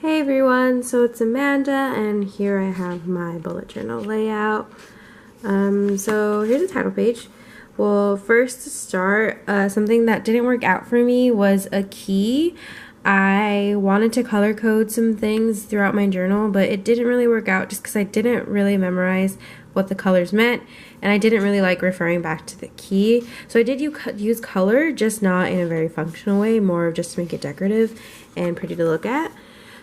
Hey everyone, so it's Amanda and here I have my bullet journal layout. So here's the title page. Well, first to start, something that didn't work out for me was a key. I wanted to color code some things throughout my journal, but it didn't really work out just because I didn't really memorize what the colors meant, and I didn't really like referring back to the key. So I did use color, just not in a very functional way, more of just to make it decorative and pretty to look at.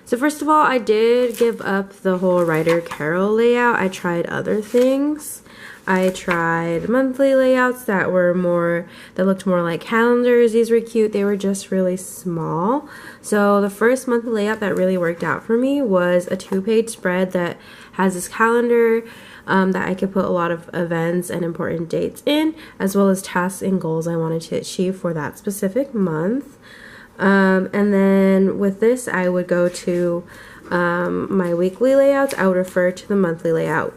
So first of all, I did give up the whole Writer Carol layout. I tried other things. I tried monthly layouts that looked more like calendars. These were cute. They were just really small. So the first monthly layout that really worked out for me was a 2-page spread that has this calendar that I could put a lot of events and important dates in, as well as tasks and goals I wanted to achieve for that specific month. And then with this, I would go to my weekly layouts. I would refer to the monthly layout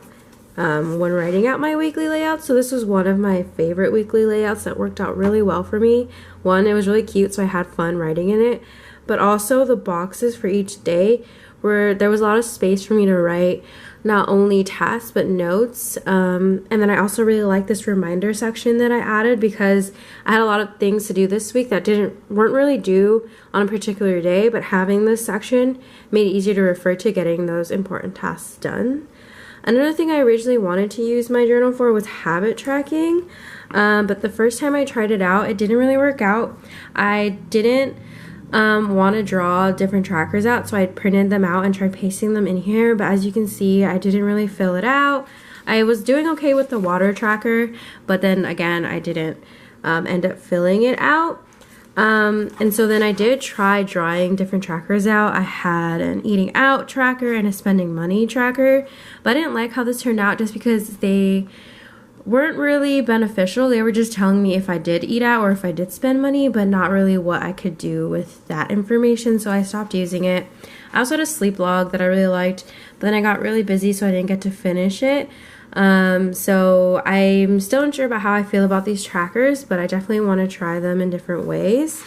when writing out my weekly layout. So this was one of my favorite weekly layouts that worked out really well for me. One, it was really cute, so I had fun writing in it, but also the boxes for each day where there was a lot of space for me to write not only tasks but notes, and then I also really like this reminder section that I added because I had a lot of things to do this week that weren't really due on a particular day, but having this section made it easier to refer to getting those important tasks done. Another thing I originally wanted to use my journal for was habit tracking, but the first time I tried it out, it didn't really work out. I didn't want to draw different trackers out, so I printed them out and tried pasting them in here, but as you can see, I didn't really fill it out. I was doing okay with the water tracker, but then again, I didn't end up filling it out. And so then I did try drawing different trackers out. I had an eating out tracker and a spending money tracker, but I didn't like how this turned out just because they weren't really beneficial. They were just telling me if I did eat out or if I did spend money, but not really what I could do with that information, so I stopped using it. I also had a sleep log that I really liked, but then I got really busy, so I didn't get to finish it. So I'm still unsure about how I feel about these trackers, but I definitely want to try them in different ways.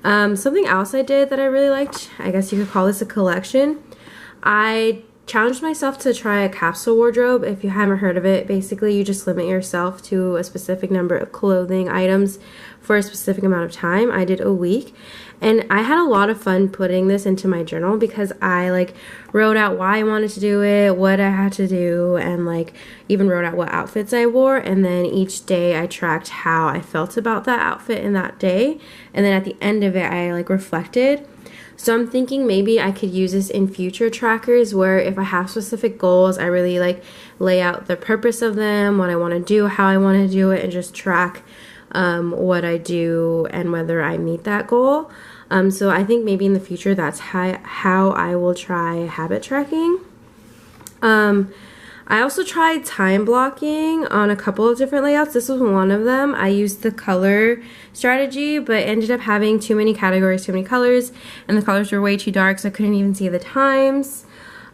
Something else I did that I really liked, I guess you could call this a collection. I challenged myself to try a capsule wardrobe. If you haven't heard of it, basically you just limit yourself to a specific number of clothing items for a specific amount of time. I did a week, and I had a lot of fun putting this into my journal because I wrote out why I wanted to do it, what I had to do, and even wrote out what outfits I wore, and then each day I tracked how I felt about that outfit in that day, and then at the end of it I reflected. So I'm thinking maybe I could use this in future trackers where if I have specific goals, I really lay out the purpose of them, what I want to do, how I want to do it, and just track what I do and whether I meet that goal. So I think maybe in the future that's how I will try habit tracking. I also tried time blocking on a couple of different layouts. This was one of them. I used the color strategy, but ended up having too many categories, too many colors, and the colors were way too dark, so I couldn't even see the times.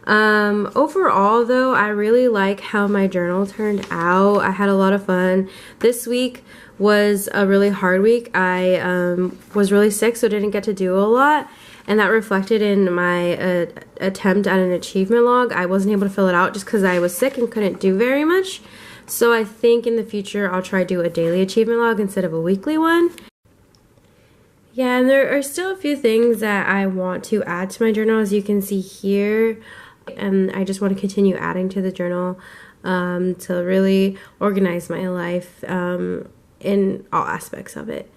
Overall though, I really like how my journal turned out. I had a lot of fun. This week was a really hard week. I was really sick, so didn't get to do a lot, and that reflected in my attempt at an achievement log. I wasn't able to fill it out just because I was sick and couldn't do very much. So I think in the future I'll try to do a daily achievement log instead of a weekly one. Yeah, and there are still a few things that I want to add to my journal, as you can see here, and I just want to continue adding to the journal to really organize my life in all aspects of it.